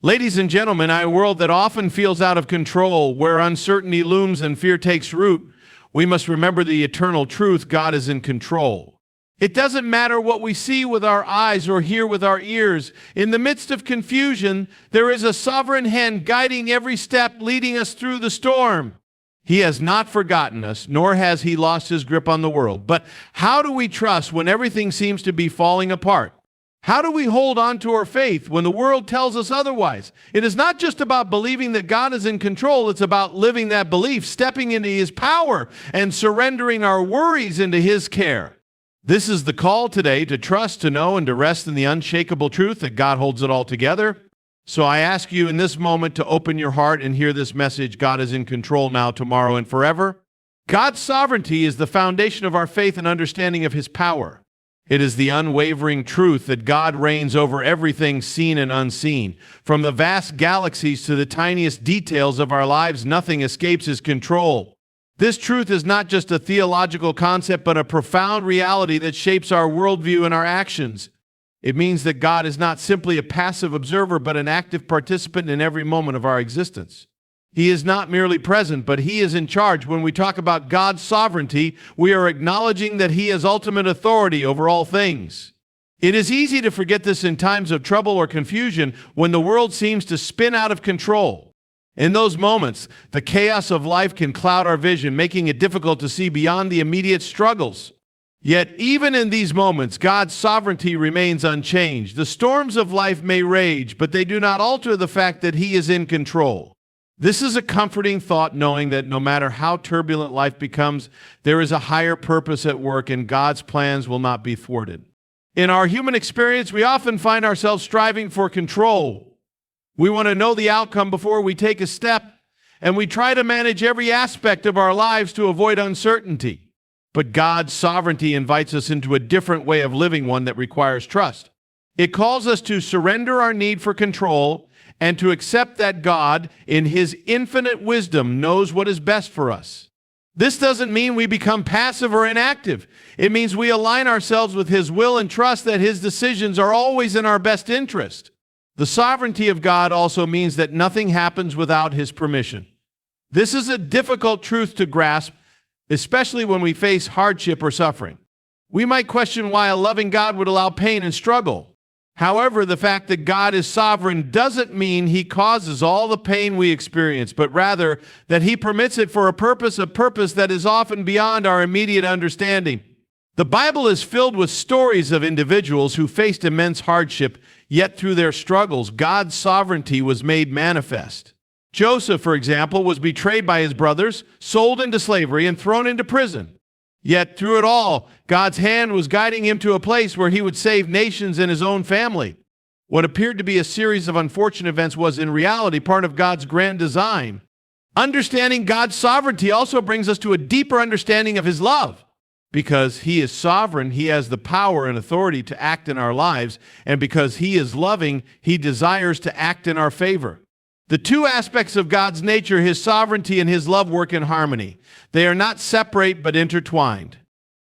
Ladies and gentlemen, in a world that often feels out of control, where uncertainty looms and fear takes root, we must remember the eternal truth: God is in control. It doesn't matter what we see with our eyes or hear with our ears. In the midst of confusion, there is a sovereign hand guiding every step, leading us through the storm. He has not forgotten us, nor has he lost his grip on the world. But how do we trust when everything seems to be falling apart? How do we hold on to our faith when the world tells us otherwise? It is not just about believing that God is in control. It's about living that belief, stepping into his power, and surrendering our worries into his care. This is the call today, to trust, to know, and to rest in the unshakable truth that God holds it all together. So I ask you in this moment to open your heart and hear this message: God is in control now, tomorrow, and forever. God's sovereignty is the foundation of our faith and understanding of his power. It is the unwavering truth that God reigns over everything seen and unseen. From the vast galaxies to the tiniest details of our lives, nothing escapes his control. This truth is not just a theological concept, but a profound reality that shapes our worldview and our actions. It means that God is not simply a passive observer, but an active participant in every moment of our existence. He is not merely present, but he is in charge. When we talk about God's sovereignty, we are acknowledging that he has ultimate authority over all things. It is easy to forget this in times of trouble or confusion, when the world seems to spin out of control. In those moments, the chaos of life can cloud our vision, making it difficult to see beyond the immediate struggles. Yet, even in these moments, God's sovereignty remains unchanged. The storms of life may rage, but they do not alter the fact that he is in control. This is a comforting thought, knowing that no matter how turbulent life becomes, there is a higher purpose at work, and God's plans will not be thwarted. In our human experience, we often find ourselves striving for control. We want to know the outcome before we take a step, and we try to manage every aspect of our lives to avoid uncertainty. But God's sovereignty invites us into a different way of living, one that requires trust. It calls us to surrender our need for control and to accept that God, in his infinite wisdom, knows what is best for us. This doesn't mean we become passive or inactive. It means we align ourselves with his will and trust that his decisions are always in our best interest. The sovereignty of God also means that nothing happens without his permission. This is a difficult truth to grasp, especially when we face hardship or suffering. We might question why a loving God would allow pain and struggle. However, the fact that God is sovereign doesn't mean he causes all the pain we experience, but rather that he permits it for a purpose that is often beyond our immediate understanding. The Bible is filled with stories of individuals who faced immense hardship, yet through their struggles, God's sovereignty was made manifest. Joseph, for example, was betrayed by his brothers, sold into slavery, and thrown into prison. Yet through it all, God's hand was guiding him to a place where he would save nations and his own family. What appeared to be a series of unfortunate events was in reality part of God's grand design. Understanding God's sovereignty also brings us to a deeper understanding of his love. Because he is sovereign, he has the power and authority to act in our lives, and because he is loving, he desires to act in our favor. The two aspects of God's nature, his sovereignty and his love, work in harmony. They are not separate but intertwined.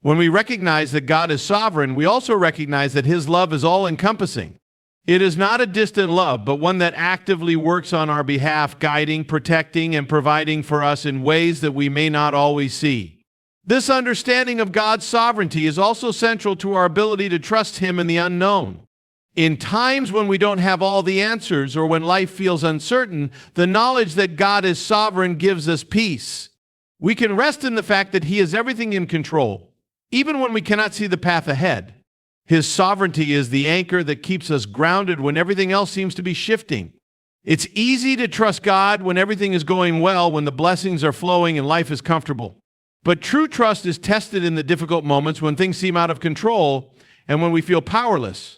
When we recognize that God is sovereign, we also recognize that his love is all-encompassing. It is not a distant love, but one that actively works on our behalf, guiding, protecting, and providing for us in ways that we may not always see. This understanding of God's sovereignty is also central to our ability to trust him in the unknown. In times when we don't have all the answers or when life feels uncertain, the knowledge that God is sovereign gives us peace. We can rest in the fact that he has everything in control, even when we cannot see the path ahead. His sovereignty is the anchor that keeps us grounded when everything else seems to be shifting. It's easy to trust God when everything is going well, when the blessings are flowing and life is comfortable. But true trust is tested in the difficult moments when things seem out of control and when we feel powerless.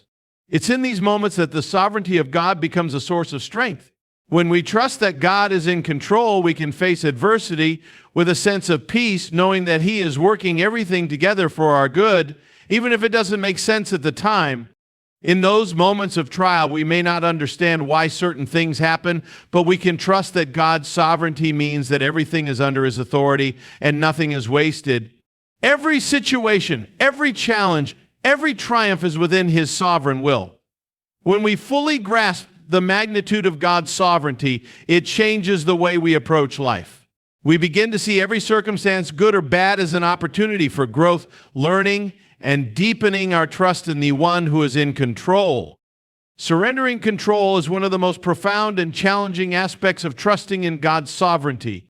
It's in these moments that the sovereignty of God becomes a source of strength. When we trust that God is in control, we can face adversity with a sense of peace, knowing that he is working everything together for our good, even if it doesn't make sense at the time. In those moments of trial, we may not understand why certain things happen, but we can trust that God's sovereignty means that everything is under his authority and nothing is wasted. Every situation, every challenge, every triumph is within his sovereign will. When we fully grasp the magnitude of God's sovereignty, it changes the way we approach life. We begin to see every circumstance, good or bad, as an opportunity for growth, learning, and deepening our trust in the one who is in control. Surrendering control is one of the most profound and challenging aspects of trusting in God's sovereignty.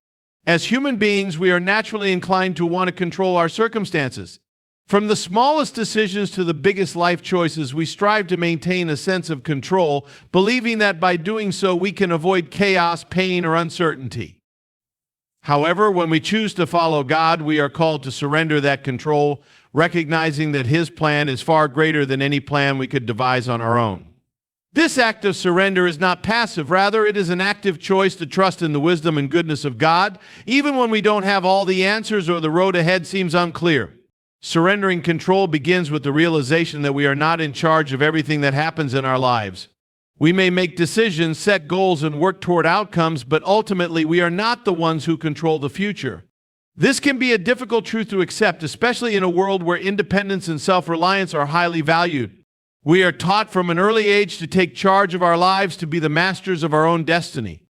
As human beings, we are naturally inclined to want to control our circumstances. From the smallest decisions to the biggest life choices, we strive to maintain a sense of control, believing that by doing so we can avoid chaos, pain, or uncertainty. However, when we choose to follow God, we are called to surrender that control, recognizing that His plan is far greater than any plan we could devise on our own. This act of surrender is not passive. Rather, it is an active choice to trust in the wisdom and goodness of God, even when we don't have all the answers or the road ahead seems unclear. Surrendering control begins with the realization that we are not in charge of everything that happens in our lives. We may make decisions, set goals, and work toward outcomes, but ultimately we are not the ones who control the future. This can be a difficult truth to accept, especially in a world where independence and self-reliance are highly valued. We are taught from an early age to take charge of our lives, to be the masters of our own destiny.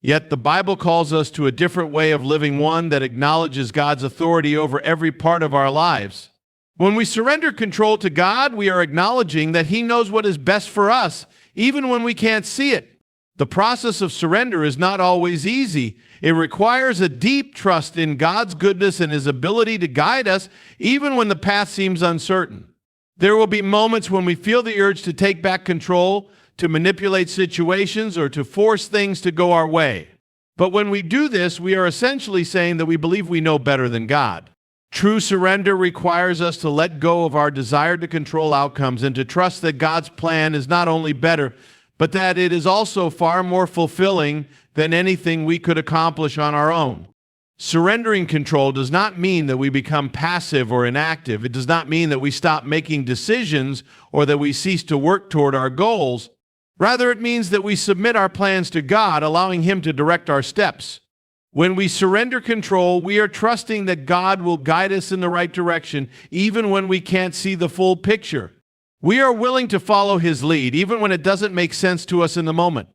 Yet the Bible calls us to a different way of living, one that acknowledges God's authority over every part of our lives. When we surrender control to God, we are acknowledging that He knows what is best for us, even when we can't see it. The process of surrender is not always easy. It requires a deep trust in God's goodness and His ability to guide us, even when the path seems uncertain. There will be moments when we feel the urge to take back control, to manipulate situations, or to force things to go our way. But when we do this, we are essentially saying that we believe we know better than God. True surrender requires us to let go of our desire to control outcomes and to trust that God's plan is not only better, but that it is also far more fulfilling than anything we could accomplish on our own. Surrendering control does not mean that we become passive or inactive. It does not mean that we stop making decisions or that we cease to work toward our goals. Rather, it means that we submit our plans to God, allowing Him to direct our steps. When we surrender control, we are trusting that God will guide us in the right direction, even when we can't see the full picture. We are willing to follow His lead, even when it doesn't make sense to us in the moment.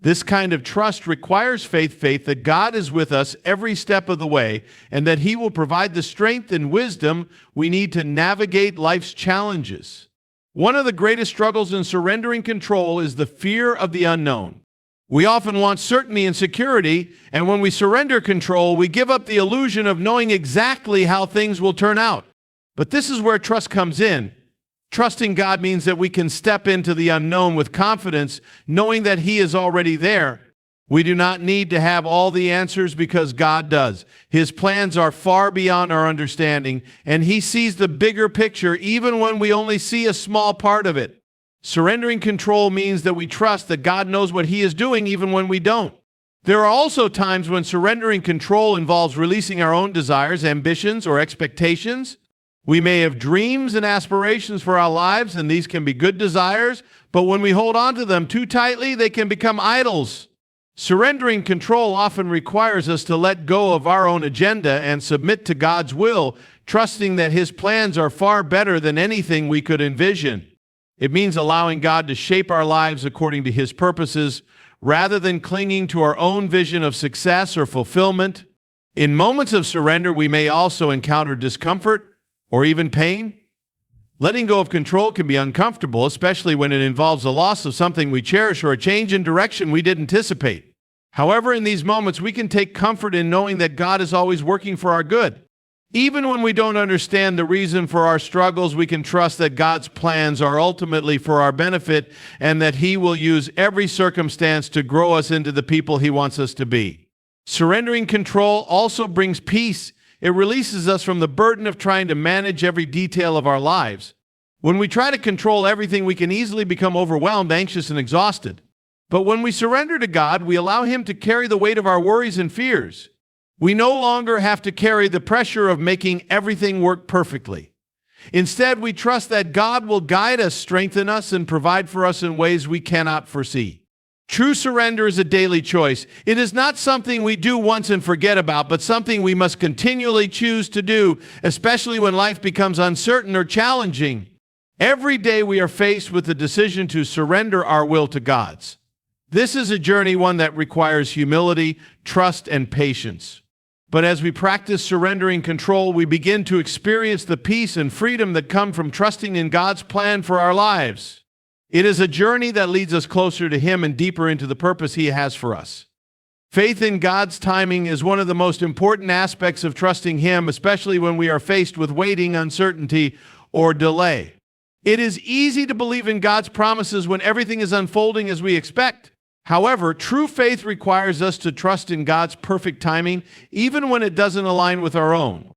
This kind of trust requires faith that God is with us every step of the way, and that He will provide the strength and wisdom we need to navigate life's challenges. One of the greatest struggles in surrendering control is the fear of the unknown. We often want certainty and security, and when we surrender control, we give up the illusion of knowing exactly how things will turn out. But this is where trust comes in. Trusting God means that we can step into the unknown with confidence, knowing that He is already there. We do not need to have all the answers because God does. His plans are far beyond our understanding, and He sees the bigger picture even when we only see a small part of it. Surrendering control means that we trust that God knows what He is doing even when we don't. There are also times when surrendering control involves releasing our own desires, ambitions, or expectations. We may have dreams and aspirations for our lives, and these can be good desires, but when we hold on to them too tightly, they can become idols. Surrendering control often requires us to let go of our own agenda and submit to God's will, trusting that His plans are far better than anything we could envision. It means allowing God to shape our lives according to His purposes, rather than clinging to our own vision of success or fulfillment. In moments of surrender, we may also encounter discomfort or even pain. Letting go of control can be uncomfortable, especially when it involves the loss of something we cherish or a change in direction we didn't anticipate. However, in these moments, we can take comfort in knowing that God is always working for our good. Even when we don't understand the reason for our struggles, we can trust that God's plans are ultimately for our benefit and that He will use every circumstance to grow us into the people He wants us to be. Surrendering control also brings peace. It releases us from the burden of trying to manage every detail of our lives. When we try to control everything, we can easily become overwhelmed, anxious, and exhausted. But when we surrender to God, we allow Him to carry the weight of our worries and fears. We no longer have to carry the pressure of making everything work perfectly. Instead, we trust that God will guide us, strengthen us, and provide for us in ways we cannot foresee. True surrender is a daily choice. It is not something we do once and forget about, but something we must continually choose to do, especially when life becomes uncertain or challenging. Every day we are faced with the decision to surrender our will to God's. This is a journey, one that requires humility, trust, and patience. But as we practice surrendering control, we begin to experience the peace and freedom that come from trusting in God's plan for our lives. It is a journey that leads us closer to Him and deeper into the purpose He has for us. Faith in God's timing is one of the most important aspects of trusting Him, especially when we are faced with waiting, uncertainty, or delay. It is easy to believe in God's promises when everything is unfolding as we expect. However, true faith requires us to trust in God's perfect timing, even when it doesn't align with our own.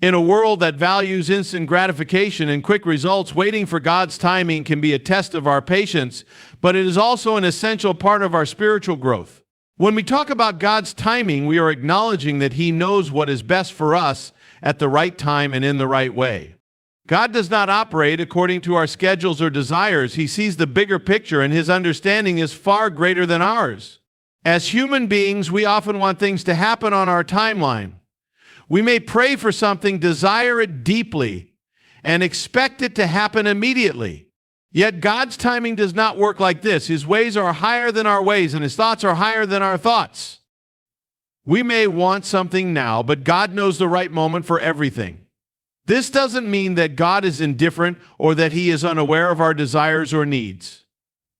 In a world that values instant gratification and quick results, waiting for God's timing can be a test of our patience, but it is also an essential part of our spiritual growth. When we talk about God's timing, we are acknowledging that He knows what is best for us at the right time and in the right way. God does not operate according to our schedules or desires. He sees the bigger picture, and His understanding is far greater than ours. As human beings, we often want things to happen on our timeline. We may pray for something, desire it deeply, and expect it to happen immediately. Yet God's timing does not work like this. His ways are higher than our ways, and His thoughts are higher than our thoughts. We may want something now, but God knows the right moment for everything. This doesn't mean that God is indifferent or that He is unaware of our desires or needs.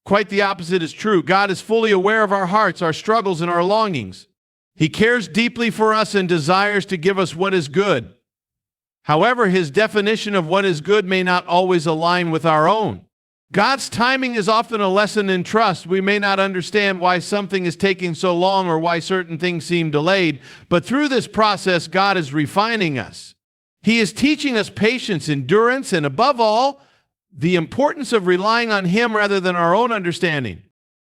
Quite the opposite is true. God is fully aware of our hearts, our struggles, and our longings. He cares deeply for us and desires to give us what is good. However, His definition of what is good may not always align with our own. God's timing is often a lesson in trust. We may not understand why something is taking so long or why certain things seem delayed, but through this process, God is refining us. He is teaching us patience, endurance, and above all, the importance of relying on Him rather than our own understanding.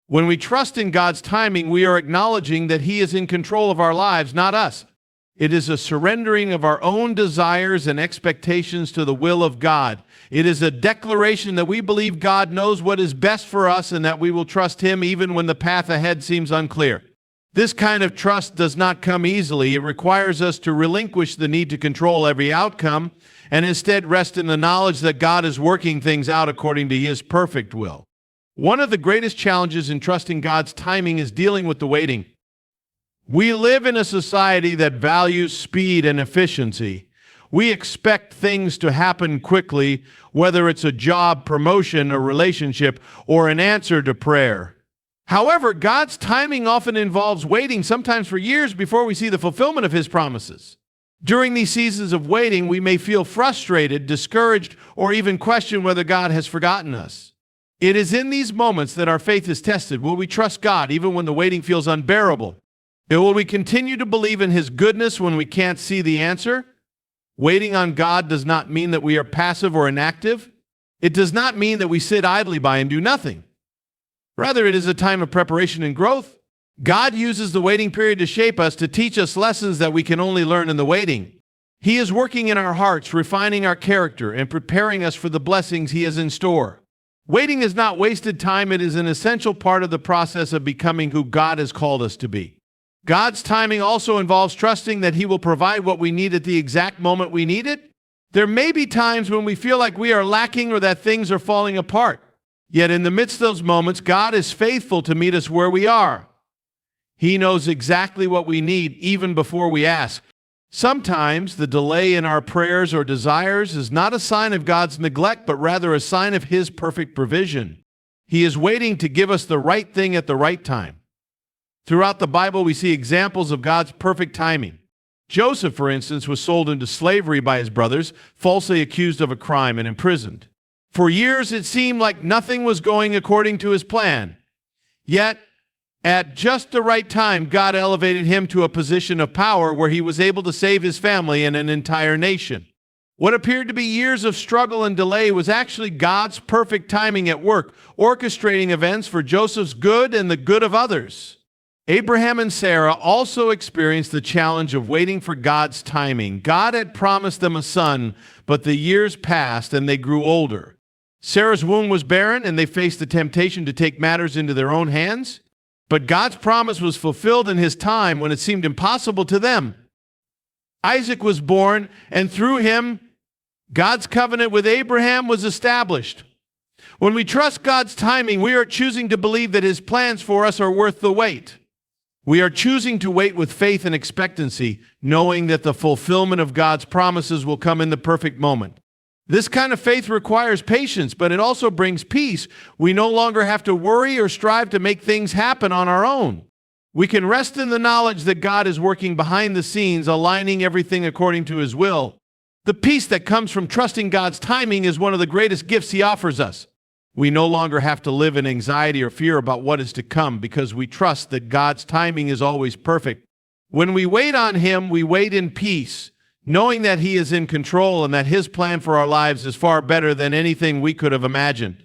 When we trust in God's timing, we are acknowledging that He is in control of our lives, not us. It is a surrendering of our own desires and expectations to the will of God. It is a declaration that we believe God knows what is best for us and that we will trust Him even when the path ahead seems unclear. This kind of trust does not come easily. It requires us to relinquish the need to control every outcome and instead rest in the knowledge that God is working things out according to His perfect will. One of the greatest challenges in trusting God's timing is dealing with the waiting. We live in a society that values speed and efficiency. We expect things to happen quickly, whether it's a job, promotion, a relationship, or an answer to prayer. However, God's timing often involves waiting, sometimes for years, before we see the fulfillment of His promises. During these seasons of waiting, we may feel frustrated, discouraged, or even question whether God has forgotten us. It is in these moments that our faith is tested. Will we trust God even when the waiting feels unbearable? And will we continue to believe in His goodness when we can't see the answer? Waiting on God does not mean that we are passive or inactive. It does not mean that we sit idly by and do nothing. Rather, it is a time of preparation and growth. God uses the waiting period to shape us, to teach us lessons that we can only learn in the waiting. He is working in our hearts, refining our character, and preparing us for the blessings He has in store. Waiting is not wasted time. It is an essential part of the process of becoming who God has called us to be. God's timing also involves trusting that He will provide what we need at the exact moment we need it. There may be times when we feel like we are lacking or that things are falling apart. Yet in the midst of those moments, God is faithful to meet us where we are. He knows exactly what we need even before we ask. Sometimes the delay in our prayers or desires is not a sign of God's neglect, but rather a sign of His perfect provision. He is waiting to give us the right thing at the right time. Throughout the Bible, we see examples of God's perfect timing. Joseph, for instance, was sold into slavery by his brothers, falsely accused of a crime and imprisoned. For years, it seemed like nothing was going according to his plan. Yet, at just the right time, God elevated him to a position of power where he was able to save his family and an entire nation. What appeared to be years of struggle and delay was actually God's perfect timing at work, orchestrating events for Joseph's good and the good of others. Abraham and Sarah also experienced the challenge of waiting for God's timing. God had promised them a son, but the years passed and they grew older. Sarah's womb was barren, and they faced the temptation to take matters into their own hands. But God's promise was fulfilled in His time when it seemed impossible to them. Isaac was born, and through him, God's covenant with Abraham was established. When we trust God's timing, we are choosing to believe that His plans for us are worth the wait. We are choosing to wait with faith and expectancy, knowing that the fulfillment of God's promises will come in the perfect moment. This kind of faith requires patience, but it also brings peace. We no longer have to worry or strive to make things happen on our own. We can rest in the knowledge that God is working behind the scenes, aligning everything according to His will. The peace that comes from trusting God's timing is one of the greatest gifts He offers us. We no longer have to live in anxiety or fear about what is to come because we trust that God's timing is always perfect. When we wait on Him, we wait in peace, knowing that He is in control and that His plan for our lives is far better than anything we could have imagined.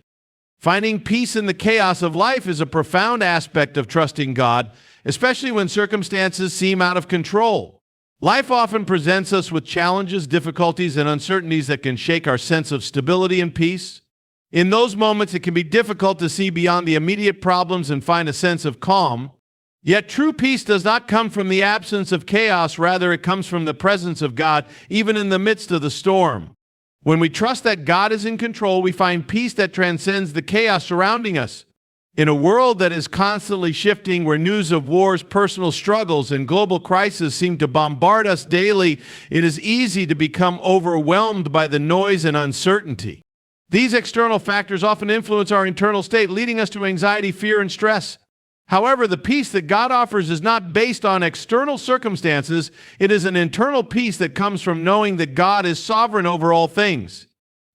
Finding peace in the chaos of life is a profound aspect of trusting God, especially when circumstances seem out of control. Life often presents us with challenges, difficulties, and uncertainties that can shake our sense of stability and peace. In those moments, it can be difficult to see beyond the immediate problems and find a sense of calm. Yet true peace does not come from the absence of chaos. Rather, it comes from the presence of God, even in the midst of the storm. When we trust that God is in control, we find peace that transcends the chaos surrounding us. In a world that is constantly shifting, where news of wars, personal struggles, and global crises seem to bombard us daily, it is easy to become overwhelmed by the noise and uncertainty. These external factors often influence our internal state, leading us to anxiety, fear, and stress. However, the peace that God offers is not based on external circumstances. It is an internal peace that comes from knowing that God is sovereign over all things.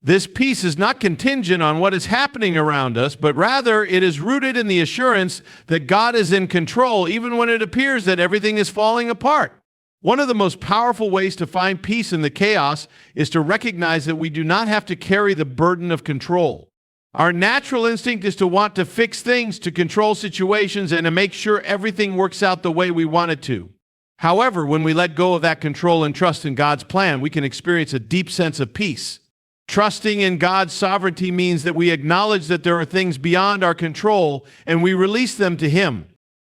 This peace is not contingent on what is happening around us, but rather it is rooted in the assurance that God is in control, even when it appears that everything is falling apart. One of the most powerful ways to find peace in the chaos is to recognize that we do not have to carry the burden of control. Our natural instinct is to want to fix things, to control situations, and to make sure everything works out the way we want it to. However, when we let go of that control and trust in God's plan, we can experience a deep sense of peace. Trusting in God's sovereignty means that we acknowledge that there are things beyond our control and we release them to Him.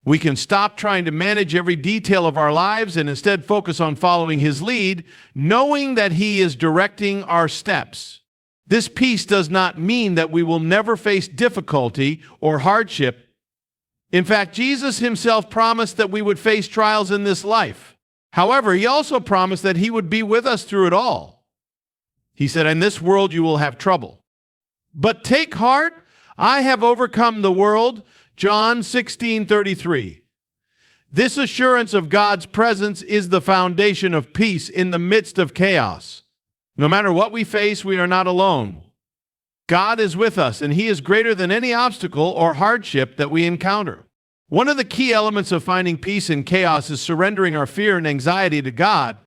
We can stop trying to manage every detail of our lives and instead focus on following His lead, knowing that He is directing our steps. This peace does not mean that we will never face difficulty or hardship. In fact, Jesus Himself promised that we would face trials in this life. However, He also promised that He would be with us through it all. He said, "In this world you will have trouble. But take heart, I have overcome the world." John 16:33. This assurance of God's presence is the foundation of peace in the midst of chaos. No matter what we face, we are not alone. God is with us, and He is greater than any obstacle or hardship that we encounter. One of the key elements of finding peace in chaos is surrendering our fear and anxiety to God.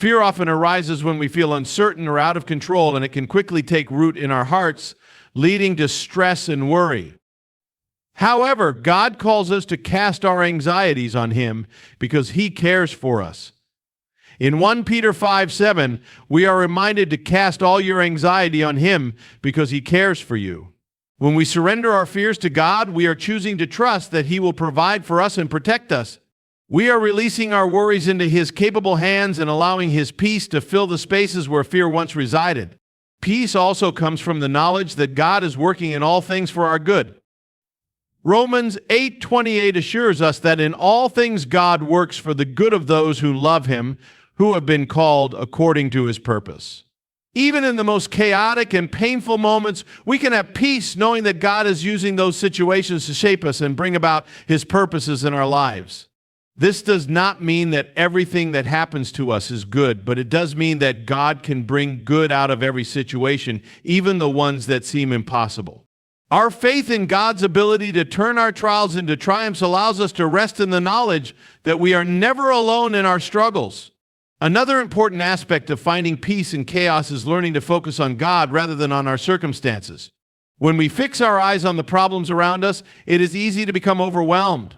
Fear often arises when we feel uncertain or out of control, and it can quickly take root in our hearts, leading to stress and worry. However, God calls us to cast our anxieties on Him because He cares for us. In 1 Peter 5:7, we are reminded to cast all your anxiety on Him because He cares for you. When we surrender our fears to God, we are choosing to trust that He will provide for us and protect us. We are releasing our worries into His capable hands and allowing His peace to fill the spaces where fear once resided. Peace also comes from the knowledge that God is working in all things for our good. Romans 8:28 assures us that in all things God works for the good of those who love Him, who have been called according to His purpose. Even in the most chaotic and painful moments, we can have peace knowing that God is using those situations to shape us and bring about His purposes in our lives. This does not mean that everything that happens to us is good, but it does mean that God can bring good out of every situation, even the ones that seem impossible. Our faith in God's ability to turn our trials into triumphs allows us to rest in the knowledge that we are never alone in our struggles. Another important aspect of finding peace in chaos is learning to focus on God rather than on our circumstances. When we fix our eyes on the problems around us, it is easy to become overwhelmed.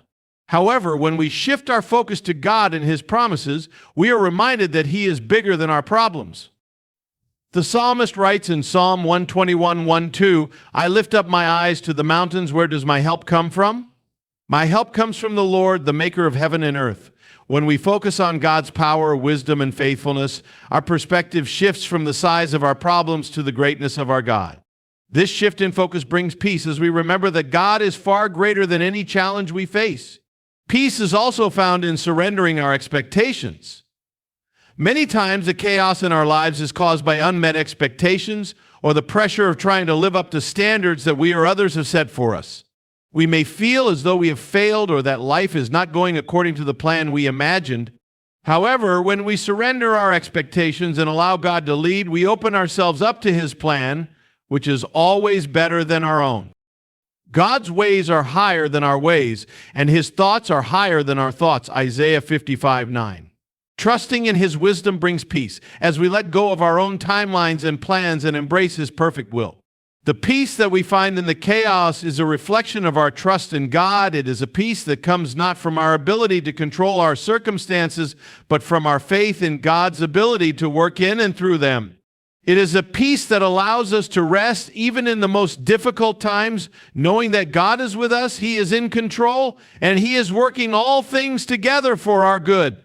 However, when we shift our focus to God and His promises, we are reminded that He is bigger than our problems. The psalmist writes in Psalm 121:1-2, "I lift up my eyes to the mountains. Where does my help come from? My help comes from the Lord, the maker of heaven and earth." When we focus on God's power, wisdom, and faithfulness, our perspective shifts from the size of our problems to the greatness of our God. This shift in focus brings peace as we remember that God is far greater than any challenge we face. Peace is also found in surrendering our expectations. Many times the chaos in our lives is caused by unmet expectations or the pressure of trying to live up to standards that we or others have set for us. We may feel as though we have failed or that life is not going according to the plan we imagined. However, when we surrender our expectations and allow God to lead, we open ourselves up to His plan, which is always better than our own. God's ways are higher than our ways, and His thoughts are higher than our thoughts. Isaiah 55:9. Trusting in His wisdom brings peace as we let go of our own timelines and plans and embrace His perfect will. The peace that we find in the chaos is a reflection of our trust in God. It is a peace that comes not from our ability to control our circumstances, but from our faith in God's ability to work in and through them. It is a peace that allows us to rest even in the most difficult times, knowing that God is with us, He is in control, and He is working all things together for our good.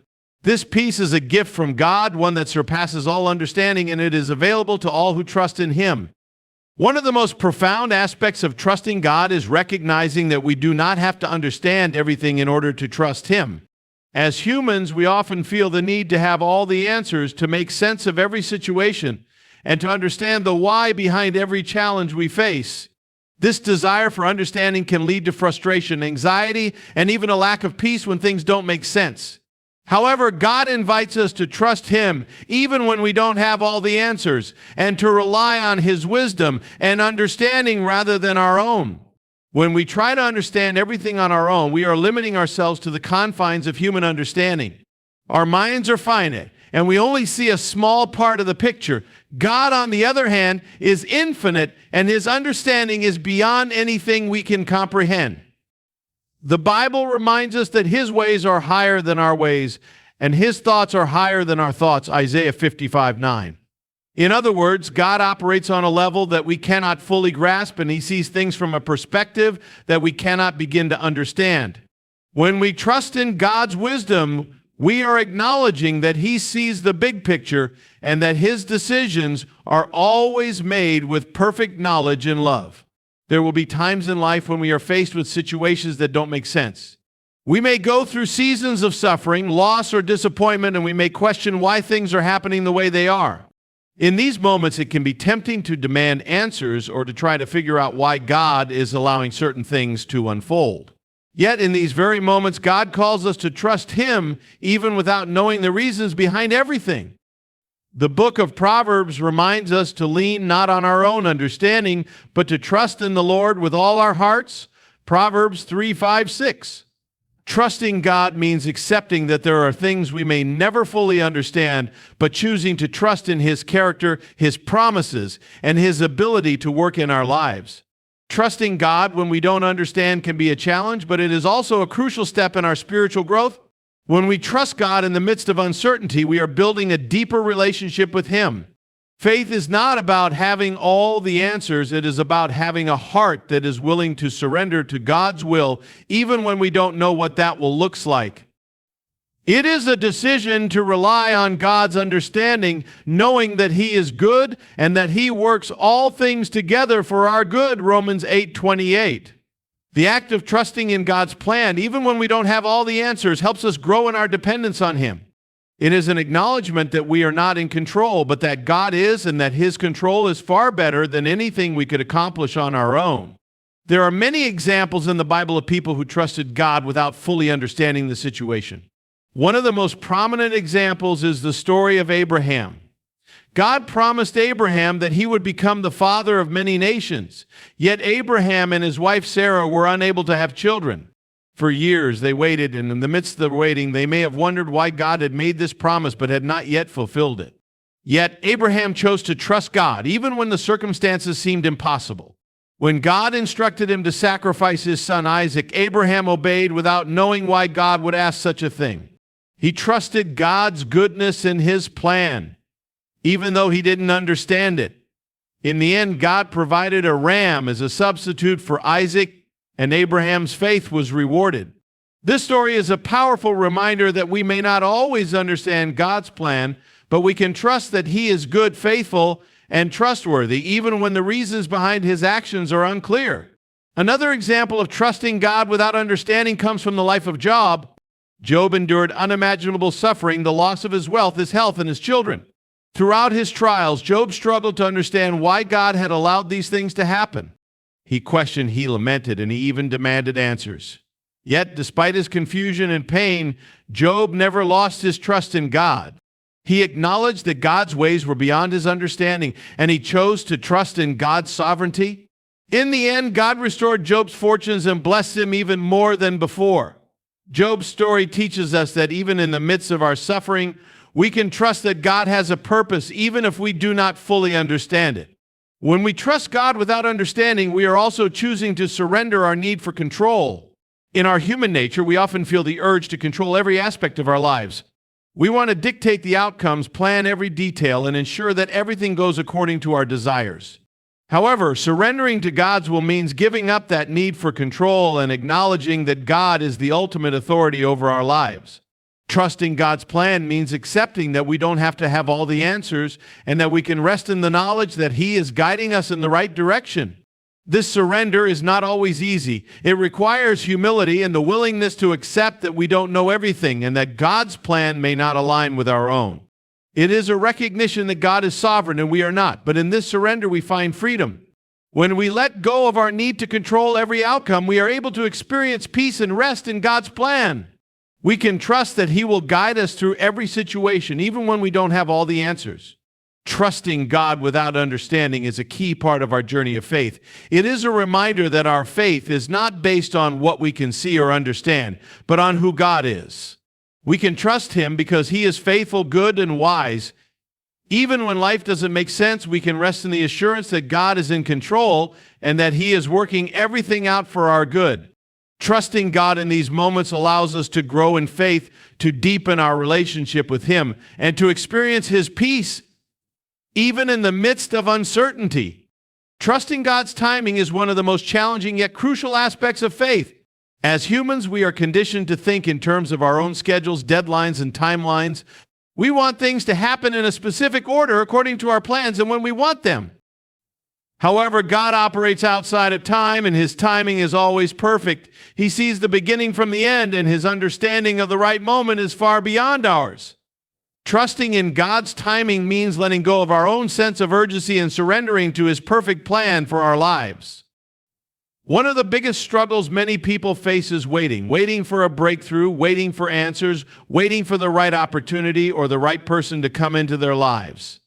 This peace is a gift from God, one that surpasses all understanding, and it is available to all who trust in Him. One of the most profound aspects of trusting God is recognizing that we do not have to understand everything in order to trust Him. As humans, we often feel the need to have all the answers, to make sense of every situation, and to understand the why behind every challenge we face. This desire for understanding can lead to frustration, anxiety, and even a lack of peace when things don't make sense. However, God invites us to trust Him even when we don't have all the answers, and to rely on His wisdom and understanding rather than our own. When we try to understand everything on our own, we are limiting ourselves to the confines of human understanding. Our minds are finite, and we only see a small part of the picture. God, on the other hand, is infinite, and His understanding is beyond anything we can comprehend. The Bible reminds us that His ways are higher than our ways, and His thoughts are higher than our thoughts. Isaiah 55:9. In other words, God operates on a level that we cannot fully grasp, and He sees things from a perspective that we cannot begin to understand. When we trust in God's wisdom, we are acknowledging that He sees the big picture and that His decisions are always made with perfect knowledge and love. There will be times in life when we are faced with situations that don't make sense. We may go through seasons of suffering, loss, or disappointment, and we may question why things are happening the way they are. In these moments, it can be tempting to demand answers or to try to figure out why God is allowing certain things to unfold. Yet, in these very moments, God calls us to trust Him even without knowing the reasons behind everything. The book of Proverbs reminds us to lean not on our own understanding, but to trust in the Lord with all our hearts. Proverbs 3:5-6. Trusting God means accepting that there are things we may never fully understand, but choosing to trust in His character, His promises, and His ability to work in our lives. Trusting God when we don't understand can be a challenge, but it is also a crucial step in our spiritual growth. When we trust God in the midst of uncertainty, we are building a deeper relationship with Him. Faith is not about having all the answers. It is about having a heart that is willing to surrender to God's will, even when we don't know what that will look like. It is a decision to rely on God's understanding, knowing that He is good and that He works all things together for our good, Romans 8:28. The act of trusting in God's plan, even when we don't have all the answers, helps us grow in our dependence on Him. It is an acknowledgement that we are not in control, but that God is, and that His control is far better than anything we could accomplish on our own. There are many examples in the Bible of people who trusted God without fully understanding the situation. One of the most prominent examples is the story of Abraham. God promised Abraham that he would become the father of many nations. Yet Abraham and his wife Sarah were unable to have children. For years they waited, and in the midst of the waiting, they may have wondered why God had made this promise but had not yet fulfilled it. Yet Abraham chose to trust God, even when the circumstances seemed impossible. When God instructed him to sacrifice his son Isaac, Abraham obeyed without knowing why God would ask such a thing. He trusted God's goodness in His plan, even though he didn't understand it. In the end, God provided a ram as a substitute for Isaac, and Abraham's faith was rewarded. This story is a powerful reminder that we may not always understand God's plan, but we can trust that He is good, faithful, and trustworthy, even when the reasons behind his actions are unclear. Another example of trusting God without understanding comes from the life of Job. Job endured unimaginable suffering, the loss of his wealth, his health, and his children. Throughout his trials, Job struggled to understand why God had allowed these things to happen. He questioned, he lamented, and he even demanded answers. Yet, despite his confusion and pain, Job never lost his trust in God. He acknowledged that God's ways were beyond his understanding, and he chose to trust in God's sovereignty. In the end, God restored Job's fortunes and blessed him even more than before. Job's story teaches us that even in the midst of our suffering, we can trust that God has a purpose, even if we do not fully understand it. When we trust God without understanding, we are also choosing to surrender our need for control. In our human nature, we often feel the urge to control every aspect of our lives. We want to dictate the outcomes, plan every detail, and ensure that everything goes according to our desires. However, surrendering to God's will means giving up that need for control and acknowledging that God is the ultimate authority over our lives. Trusting God's plan means accepting that we don't have to have all the answers and that we can rest in the knowledge that He is guiding us in the right direction. This surrender is not always easy. It requires humility and the willingness to accept that we don't know everything and that God's plan may not align with our own. It is a recognition that God is sovereign and we are not, but in this surrender we find freedom. When we let go of our need to control every outcome, we are able to experience peace and rest in God's plan. We can trust that He will guide us through every situation, even when we don't have all the answers. Trusting God without understanding is a key part of our journey of faith. It is a reminder that our faith is not based on what we can see or understand, but on who God is. We can trust Him because He is faithful, good, and wise. Even when life doesn't make sense, we can rest in the assurance that God is in control and that He is working everything out for our good. Trusting God in these moments allows us to grow in faith, to deepen our relationship with Him, and to experience His peace, even in the midst of uncertainty. Trusting God's timing is one of the most challenging yet crucial aspects of faith. As humans, we are conditioned to think in terms of our own schedules, deadlines, and timelines. We want things to happen in a specific order according to our plans and when we want them. However, God operates outside of time, and His timing is always perfect. He sees the beginning from the end, and His understanding of the right moment is far beyond ours. Trusting in God's timing means letting go of our own sense of urgency and surrendering to His perfect plan for our lives. One of the biggest struggles many people face is waiting for a breakthrough, waiting for answers, waiting for the right opportunity or the right person to come into their lives.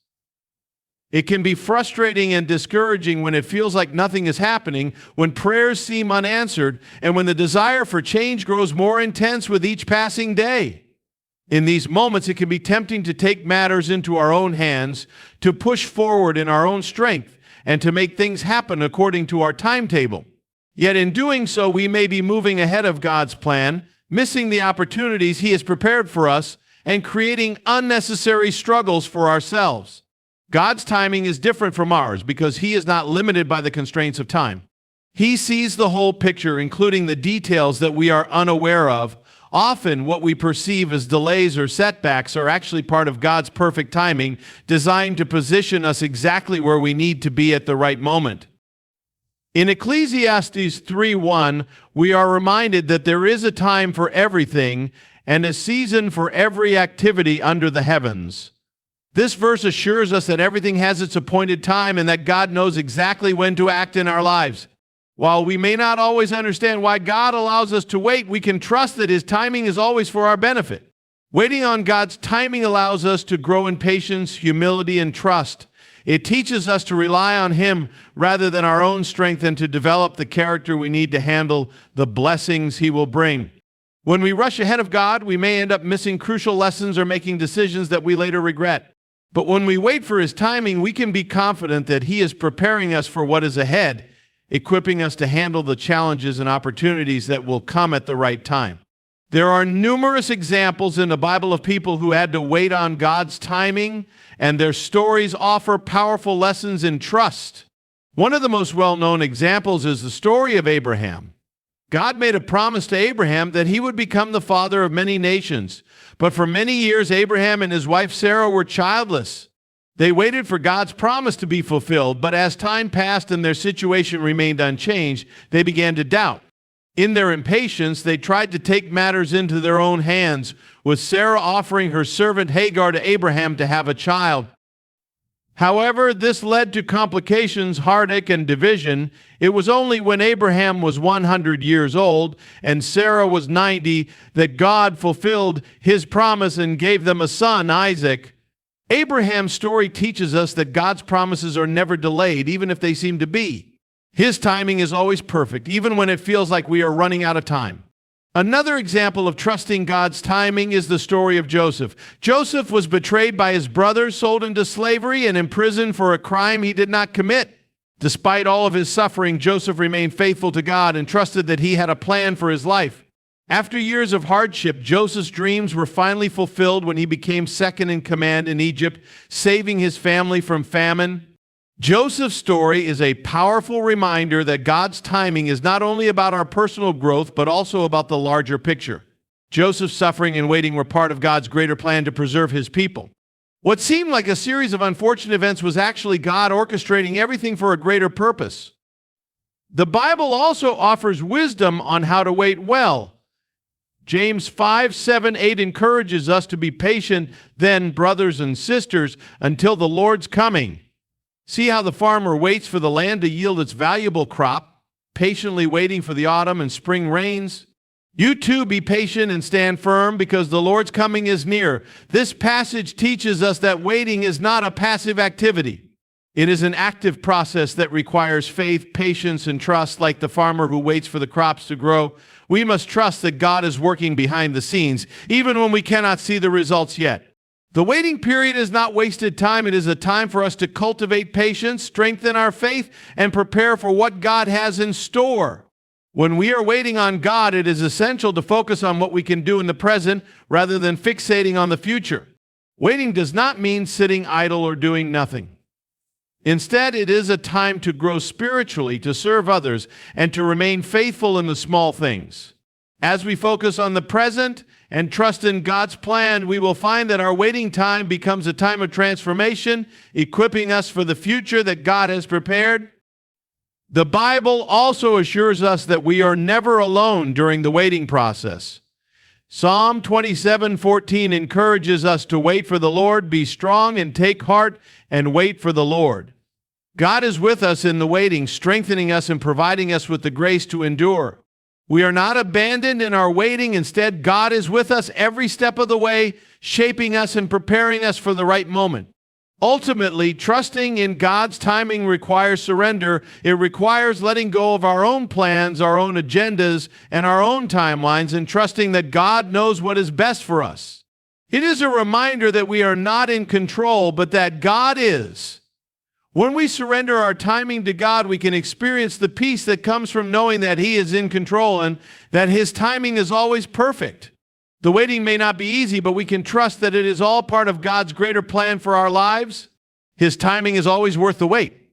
It can be frustrating and discouraging when it feels like nothing is happening, when prayers seem unanswered, and when the desire for change grows more intense with each passing day. In these moments, it can be tempting to take matters into our own hands, to push forward in our own strength, and to make things happen according to our timetable. Yet in doing so, we may be moving ahead of God's plan, missing the opportunities He has prepared for us, and creating unnecessary struggles for ourselves. God's timing is different from ours because He is not limited by the constraints of time. He sees the whole picture, including the details that we are unaware of. Often, what we perceive as delays or setbacks are actually part of God's perfect timing, designed to position us exactly where we need to be at the right moment. In Ecclesiastes 3:1, we are reminded that there is a time for everything and a season for every activity under the heavens. This verse assures us that everything has its appointed time and that God knows exactly when to act in our lives. While we may not always understand why God allows us to wait, we can trust that His timing is always for our benefit. Waiting on God's timing allows us to grow in patience, humility, and trust. It teaches us to rely on Him rather than our own strength and to develop the character we need to handle the blessings He will bring. When we rush ahead of God, we may end up missing crucial lessons or making decisions that we later regret. But when we wait for His timing, we can be confident that He is preparing us for what is ahead, equipping us to handle the challenges and opportunities that will come at the right time. There are numerous examples in the Bible of people who had to wait on God's timing, and their stories offer powerful lessons in trust. One of the most well-known examples is the story of Abraham. God made a promise to Abraham that he would become the father of many nations. But for many years, Abraham and his wife Sarah were childless. They waited for God's promise to be fulfilled, but as time passed and their situation remained unchanged, they began to doubt. In their impatience, they tried to take matters into their own hands, with Sarah offering her servant Hagar to Abraham to have a child. However, this led to complications, heartache, and division. It was only when Abraham was 100 years old and Sarah was 90 that God fulfilled his promise and gave them a son, Isaac. Abraham's story teaches us that God's promises are never delayed, even if they seem to be. His timing is always perfect, even when it feels like we are running out of time. Another example of trusting God's timing is the story of Joseph. Joseph was betrayed by his brothers, sold into slavery, and imprisoned for a crime he did not commit. Despite all of his suffering, Joseph remained faithful to God and trusted that he had a plan for his life. After years of hardship, Joseph's dreams were finally fulfilled when he became second in command in Egypt, saving his family from famine. Joseph's story is a powerful reminder that God's timing is not only about our personal growth, but also about the larger picture. Joseph's suffering and waiting were part of God's greater plan to preserve his people. What seemed like a series of unfortunate events was actually God orchestrating everything for a greater purpose. The Bible also offers wisdom on how to wait well. James 5:7-8 encourages us to be patient then, brothers and sisters, until the Lord's coming. See how the farmer waits for the land to yield its valuable crop, patiently waiting for the autumn and spring rains. You too be patient and stand firm, because the Lord's coming is near. This passage teaches us that waiting is not a passive activity. It is an active process that requires faith, patience, and trust. Like the farmer who waits for the crops to grow, we must trust that God is working behind the scenes, even when we cannot see the results yet. The waiting period is not wasted time. It is a time for us to cultivate patience, strengthen our faith, and prepare for what God has in store. When we are waiting on God, it is essential to focus on what we can do in the present rather than fixating on the future. Waiting does not mean sitting idle or doing nothing. Instead, it is a time to grow spiritually, to serve others, and to remain faithful in the small things. As we focus on the present and trust in God's plan, we will find that our waiting time becomes a time of transformation, equipping us for the future that God has prepared. The Bible also assures us that we are never alone during the waiting process. Psalm 27:14 encourages us to wait for the Lord, be strong and take heart and wait for the Lord. God is with us in the waiting, strengthening us and providing us with the grace to endure. We are not abandoned in our waiting. Instead, God is with us every step of the way, shaping us and preparing us for the right moment. Ultimately, trusting in God's timing requires surrender. It requires letting go of our own plans, our own agendas, and our own timelines, and trusting that God knows what is best for us. It is a reminder that we are not in control, but that God is. When we surrender our timing to God, we can experience the peace that comes from knowing that He is in control and that His timing is always perfect. The waiting may not be easy, but we can trust that it is all part of God's greater plan for our lives. His timing is always worth the wait.